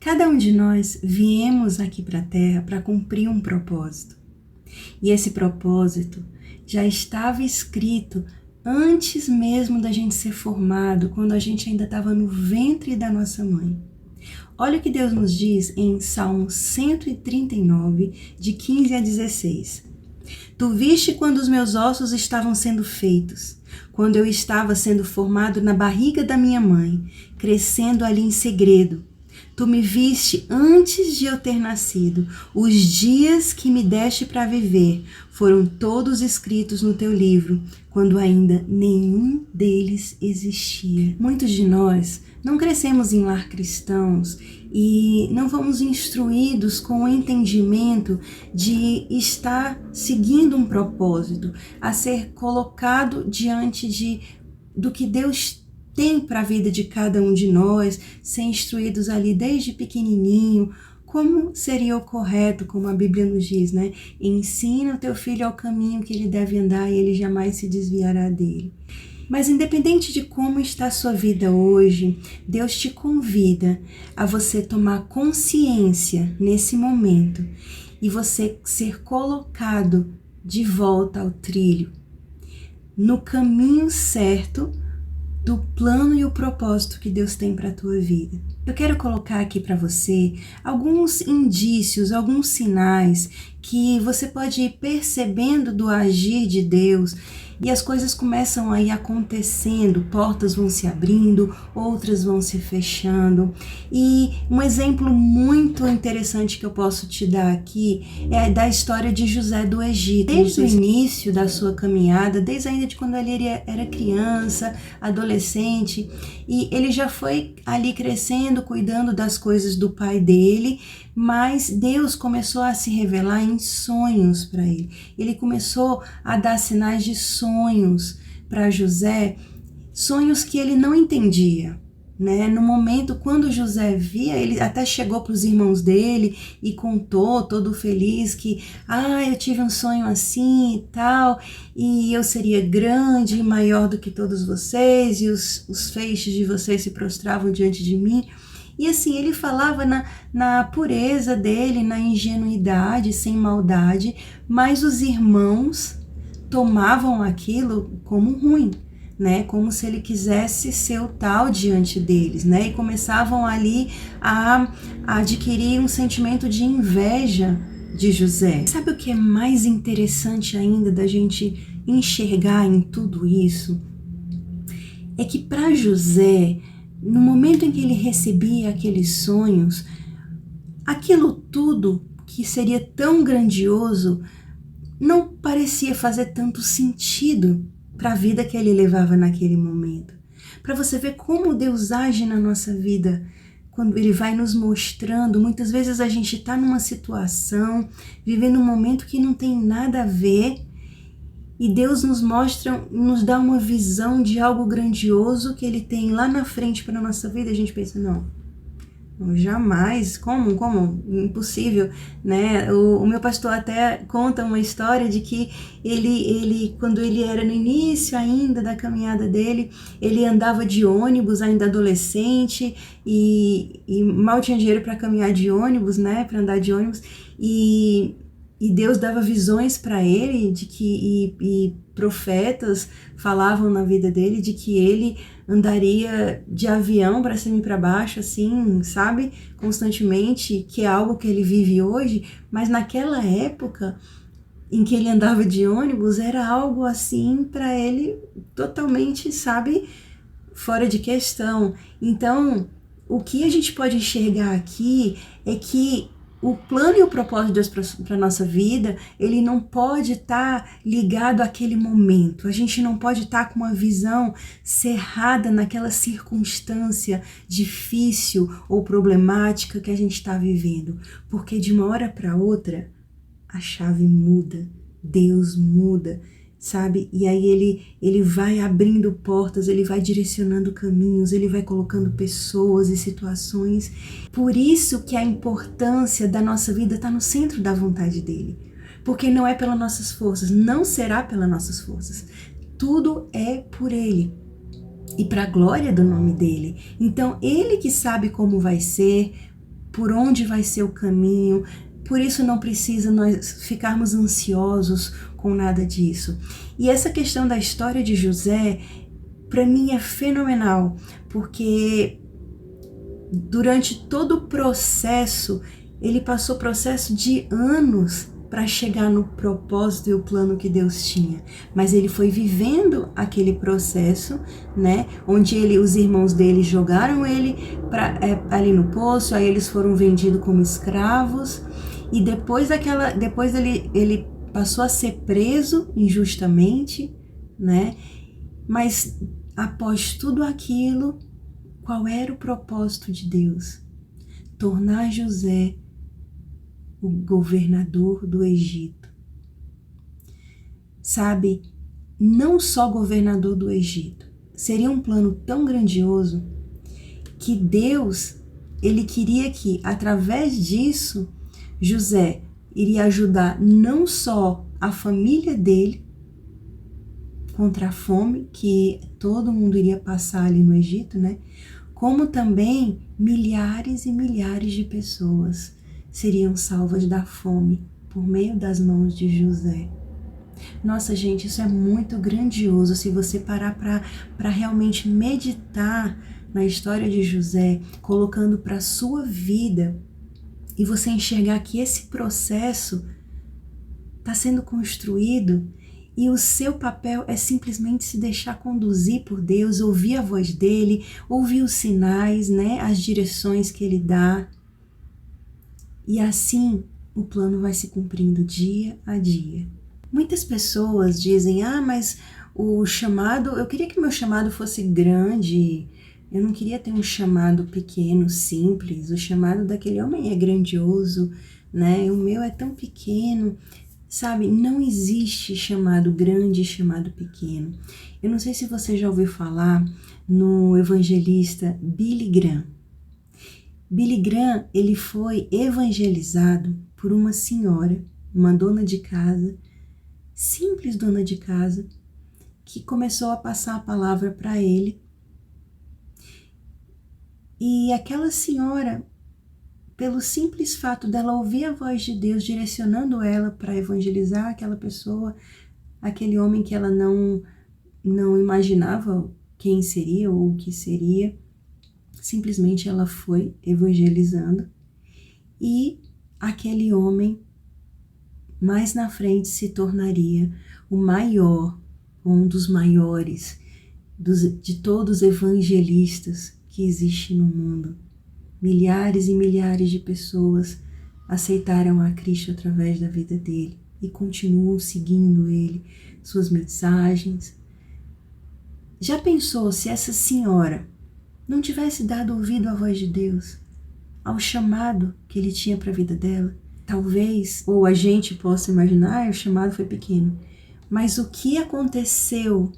Cada um de nós viemos aqui para a Terra para cumprir um propósito. E esse propósito já estava escrito antes mesmo da gente ser formado, quando a gente ainda estava no ventre da nossa mãe. Olha o que Deus nos diz em Salmo 139, de 15 a 16. Tu viste quando os meus ossos estavam sendo feitos, quando eu estava sendo formado na barriga da minha mãe, crescendo ali em segredo. Tu me viste antes de eu ter nascido. Os dias que me deste para viver foram todos escritos no teu livro, quando ainda nenhum deles existia. Muitos de nós não crescemos em lar cristãos e não fomos instruídos com o entendimento de estar seguindo um propósito, a ser colocado diante do que Deus tem para a vida de cada um de nós, ser instruídos ali desde pequenininho, como seria o correto, como a Bíblia nos diz, né? Ensina o teu filho ao caminho que ele deve andar e ele jamais se desviará dele. Mas independente de como está a sua vida hoje, Deus te convida a você tomar consciência nesse momento e você ser colocado de volta ao trilho, no caminho certo do plano e o propósito que Deus tem para a tua vida. Eu quero colocar aqui para você alguns indícios, alguns sinais que você pode ir percebendo do agir de Deus e as coisas começam a ir acontecendo, portas vão se abrindo, outras vão se fechando. E um exemplo muito interessante que eu posso te dar aqui é da história de José do Egito. Desde o início da sua caminhada, desde ainda de quando ele era criança, adolescente, e ele já foi ali crescendo, cuidando das coisas do pai dele, mas Deus começou a se revelar em sonhos para ele. Ele começou a dar sinais de sonhos para José, sonhos que ele não entendia, né? No momento, quando José via, ele até chegou para os irmãos dele e contou, todo feliz, que eu tive um sonho assim e tal, e eu seria grande e maior do que todos vocês, e os feixes de vocês se prostravam diante de mim. E assim, ele falava na pureza dele, na ingenuidade, sem maldade, mas os irmãos tomavam aquilo como ruim, né? Como se ele quisesse ser o tal diante deles, né? E começavam ali a adquirir um sentimento de inveja de José. Sabe o que é mais interessante ainda da gente enxergar em tudo isso? É que para José, no momento em que ele recebia aqueles sonhos, aquilo tudo que seria tão grandioso não parecia fazer tanto sentido para a vida que ele levava naquele momento. Para você ver como Deus age na nossa vida, quando Ele vai nos mostrando, muitas vezes a gente está numa situação, vivendo um momento que não tem nada a ver, e Deus nos mostra, nos dá uma visão de algo grandioso que Ele tem lá na frente para a nossa vida. A gente pensa, não, jamais, como, impossível, né? O meu pastor até conta uma história de que ele, quando ele era no início ainda da caminhada dele, ele andava de ônibus, ainda adolescente, e mal tinha dinheiro para caminhar de ônibus, né? Para andar de ônibus, e Deus dava visões para ele de que e profetas falavam na vida dele de que ele andaria de avião para cima e para baixo, assim, sabe? Constantemente, que é algo que ele vive hoje, mas naquela época em que ele andava de ônibus era algo assim para ele totalmente, sabe? Fora de questão. Então, o que a gente pode enxergar aqui é que o plano e o propósito de Deus para a nossa vida, ele não pode estar ligado àquele momento. A gente não pode estar com uma visão cerrada naquela circunstância difícil ou problemática que a gente está vivendo. Porque de uma hora para outra, a chave muda, Deus muda, sabe? E aí ele vai abrindo portas, ele vai direcionando caminhos, ele vai colocando pessoas e situações. Por isso que a importância da nossa vida está no centro da vontade dele. Porque não é pelas nossas forças, não será pelas nossas forças. Tudo é por ele e para a glória do nome dele. Então, ele que sabe como vai ser, por onde vai ser o caminho. Por isso não precisa nós ficarmos ansiosos com nada disso. E essa questão da história de José, para mim é fenomenal, porque durante todo o processo, ele passou processo de anos para chegar no propósito e o plano que Deus tinha. Mas ele foi vivendo aquele processo, né? Onde os irmãos dele jogaram ele ali no poço, aí eles foram vendidos como escravos. E depois ele passou a ser preso injustamente, né? Mas após tudo aquilo, qual era o propósito de Deus? Tornar José o governador do Egito. Sabe, não só governador do Egito. Seria um plano tão grandioso que Deus, ele queria que, através disso, José iria ajudar não só a família dele contra a fome, que todo mundo iria passar ali no Egito, né? Como também milhares e milhares de pessoas seriam salvas da fome por meio das mãos de José. Nossa, gente, isso é muito grandioso. Se você parar para realmente meditar na história de José, colocando para a sua vida, e você enxergar que esse processo está sendo construído e o seu papel é simplesmente se deixar conduzir por Deus, ouvir a voz dele, ouvir os sinais, né, as direções que ele dá. E assim o plano vai se cumprindo dia a dia. Muitas pessoas dizem, mas o chamado, eu queria que meu chamado fosse grande, eu não queria ter um chamado pequeno, simples, o chamado daquele homem é grandioso, né? O meu é tão pequeno. Sabe, não existe chamado grande e chamado pequeno. Eu não sei se você já ouviu falar no evangelista Billy Graham. Billy Graham, ele foi evangelizado por uma senhora, uma dona de casa, simples dona de casa, que começou a passar a palavra para ele. E aquela senhora, pelo simples fato dela ouvir a voz de Deus direcionando ela para evangelizar aquela pessoa, aquele homem que ela não imaginava quem seria ou o que seria, simplesmente ela foi evangelizando e aquele homem mais na frente se tornaria o maior, um dos maiores de todos os evangelistas que existe no mundo. Milhares e milhares de pessoas aceitaram a Cristo através da vida dele e continuam seguindo ele, suas mensagens. Já pensou se essa senhora não tivesse dado ouvido à voz de Deus, ao chamado que ele tinha para a vida dela? Talvez, ou a gente possa imaginar, o chamado foi pequeno, mas o que aconteceu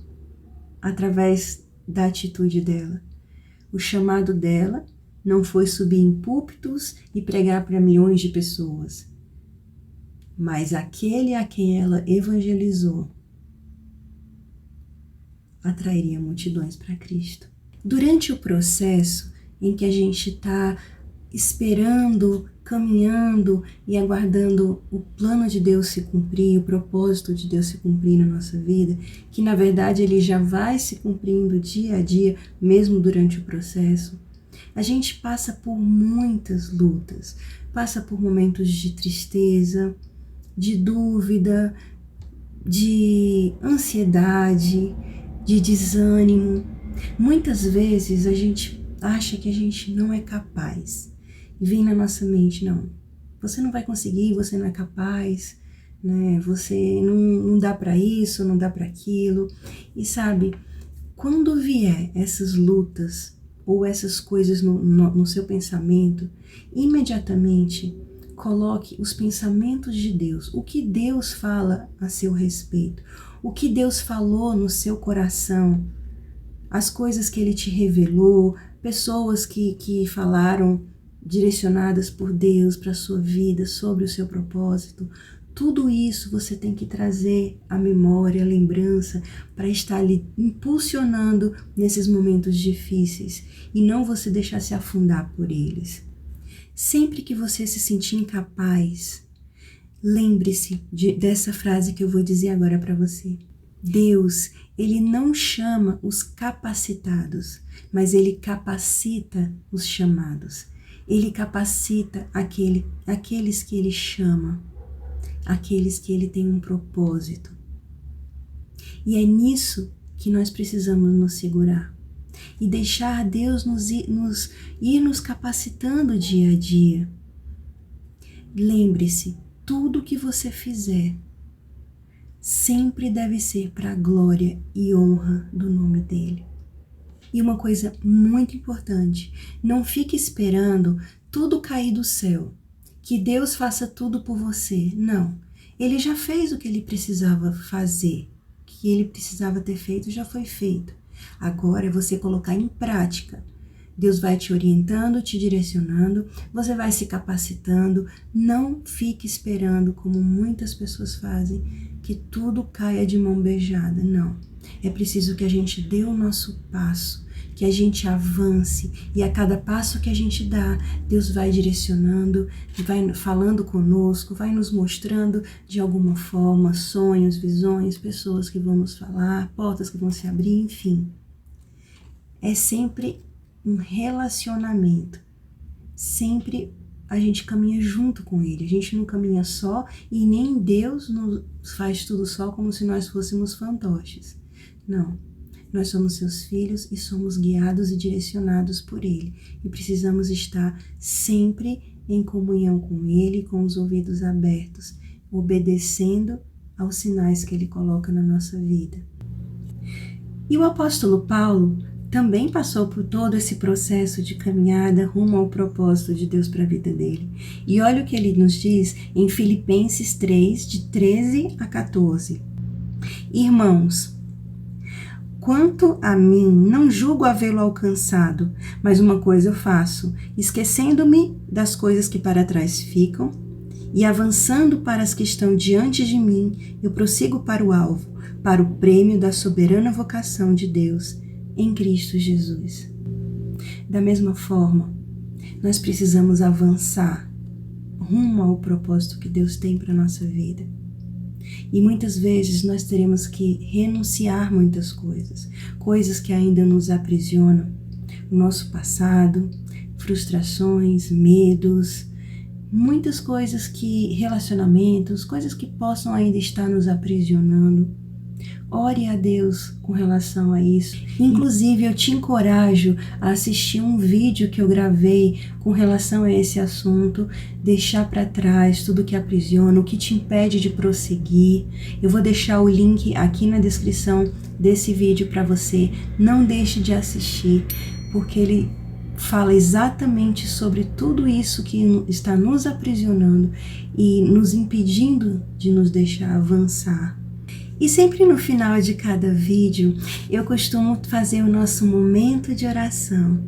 através da atitude dela? O chamado dela não foi subir em púlpitos e pregar para milhões de pessoas, mas aquele a quem ela evangelizou atrairia multidões para Cristo. Durante o processo em que a gente está esperando, caminhando e aguardando o plano de Deus se cumprir, o propósito de Deus se cumprir na nossa vida, que na verdade ele já vai se cumprindo dia a dia, mesmo durante o processo, a gente passa por muitas lutas, passa por momentos de tristeza, de dúvida, de ansiedade, de desânimo. Muitas vezes a gente acha que a gente não é capaz. E vem na nossa mente, não, você não vai conseguir, você não é capaz, né? Você não dá para isso, não dá para aquilo. E sabe, quando vier essas lutas ou essas coisas no seu pensamento, imediatamente coloque os pensamentos de Deus, o que Deus fala a seu respeito, o que Deus falou no seu coração, as coisas que Ele te revelou, pessoas que falaram direcionadas por Deus para a sua vida, sobre o seu propósito. Tudo isso você tem que trazer à memória, à lembrança, para estar ali impulsionando nesses momentos difíceis e não você deixar se afundar por eles. Sempre que você se sentir incapaz, lembre-se dessa frase que eu vou dizer agora para você. Deus, Ele não chama os capacitados, mas Ele capacita os chamados. Ele capacita aqueles que Ele chama, aqueles que Ele tem um propósito. E é nisso que nós precisamos nos segurar e deixar Deus ir nos capacitando dia a dia. Lembre-se, tudo que você fizer sempre deve ser para a glória e honra do nome dele. E uma coisa muito importante, não fique esperando tudo cair do céu, que Deus faça tudo por você. Não, Ele já fez o que Ele precisava fazer, o que Ele precisava ter feito já foi feito. Agora é você colocar em prática. Deus vai te orientando, te direcionando, você vai se capacitando. Não fique esperando, como muitas pessoas fazem, que tudo caia de mão beijada. Não, é preciso que a gente dê o nosso passo, que a gente avance, e a cada passo que a gente dá, Deus vai direcionando, vai falando conosco, vai nos mostrando de alguma forma sonhos, visões, pessoas que vão nos falar, portas que vão se abrir, enfim. É sempre um relacionamento, sempre a gente caminha junto com Ele, a gente não caminha só e nem Deus nos faz tudo só como se nós fôssemos fantoches. Não, nós somos seus filhos e somos guiados e direcionados por Ele e precisamos estar sempre em comunhão com Ele, com os ouvidos abertos, obedecendo aos sinais que Ele coloca na nossa vida. E o apóstolo Paulo também passou por todo esse processo de caminhada rumo ao propósito de Deus para a vida dele. E olha o que ele nos diz em Filipenses 3, de 13 a 14. Irmãos, quanto a mim, não julgo havê-lo alcançado, mas uma coisa eu faço, esquecendo-me das coisas que para trás ficam e avançando para as que estão diante de mim, eu prossigo para o alvo, para o prêmio da soberana vocação de Deus em Cristo Jesus. Da mesma forma, nós precisamos avançar rumo ao propósito que Deus tem para a nossa vida. E muitas vezes nós teremos que renunciar muitas coisas, coisas que ainda nos aprisionam, o nosso passado, frustrações, medos, muitas coisas relacionamentos, coisas que possam ainda estar nos aprisionando. Ore a Deus com relação a isso. Inclusive, eu te encorajo a assistir um vídeo que eu gravei com relação a esse assunto, deixar para trás tudo que aprisiona, o que te impede de prosseguir. Eu vou deixar o link aqui na descrição desse vídeo para você. Não deixe de assistir, porque ele fala exatamente sobre tudo isso que está nos aprisionando e nos impedindo de nos deixar avançar. E sempre no final de cada vídeo, eu costumo fazer o nosso momento de oração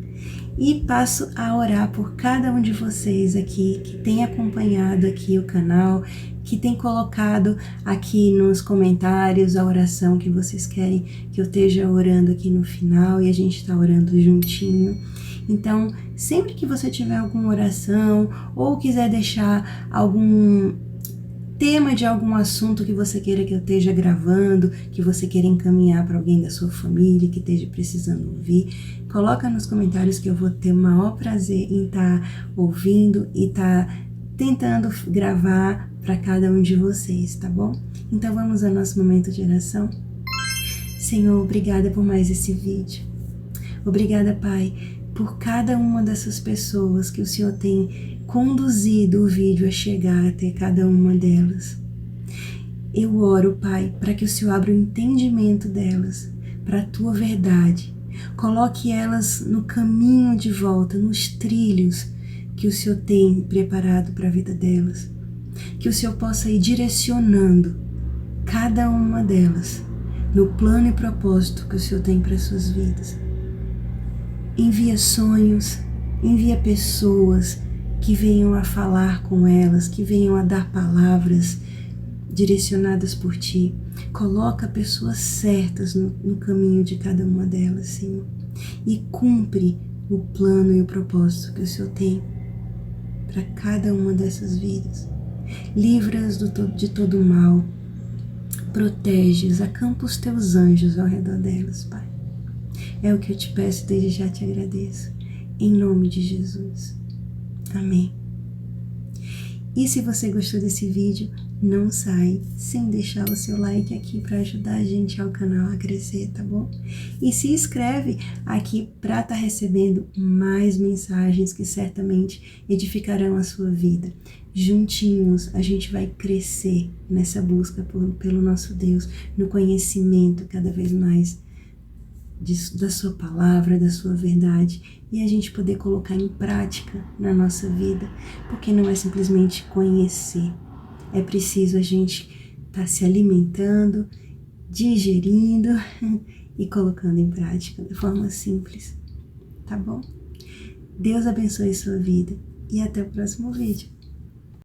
e passo a orar por cada um de vocês aqui que tem acompanhado aqui o canal, que tem colocado aqui nos comentários a oração que vocês querem que eu esteja orando aqui no final e a gente está orando juntinho. Então, sempre que você tiver alguma oração ou quiser deixar algum tema de algum assunto que você queira que eu esteja gravando, que você queira encaminhar para alguém da sua família que esteja precisando ouvir, coloca nos comentários que eu vou ter o maior prazer em estar ouvindo e estar tentando gravar para cada um de vocês, tá bom? Então vamos ao nosso momento de oração? Senhor, obrigada por mais esse vídeo. Obrigada, Pai, por cada uma dessas pessoas que o Senhor tem conduzido o vídeo a chegar até cada uma delas. Eu oro, Pai, para que o Senhor abra o entendimento delas para a Tua verdade. Coloque elas no caminho de volta, nos trilhos que o Senhor tem preparado para a vida delas. Que o Senhor possa ir direcionando cada uma delas no plano e propósito que o Senhor tem para as suas vidas. Envia sonhos, envia pessoas que venham a falar com elas, que venham a dar palavras direcionadas por Ti. Coloca pessoas certas no caminho de cada uma delas, Senhor. E cumpre o plano e o propósito que o Senhor tem. para cada uma dessas vidas. Livra-as de todo mal. Protege-as, acampa os teus anjos ao redor delas, Pai. É o que eu te peço e desde já te agradeço. Em nome de Jesus. Amém. E se você gostou desse vídeo, não sai sem deixar o seu like aqui para ajudar a gente ao canal a crescer, tá bom? E se inscreve aqui para estar recebendo mais mensagens que certamente edificarão a sua vida. Juntinhos a gente vai crescer nessa busca pelo nosso Deus, no conhecimento cada vez mais da sua palavra, da sua verdade, e a gente poder colocar em prática na nossa vida, porque não é simplesmente conhecer, é preciso a gente estar se alimentando, digerindo e colocando em prática de forma simples, tá bom? Deus abençoe sua vida e até o próximo vídeo.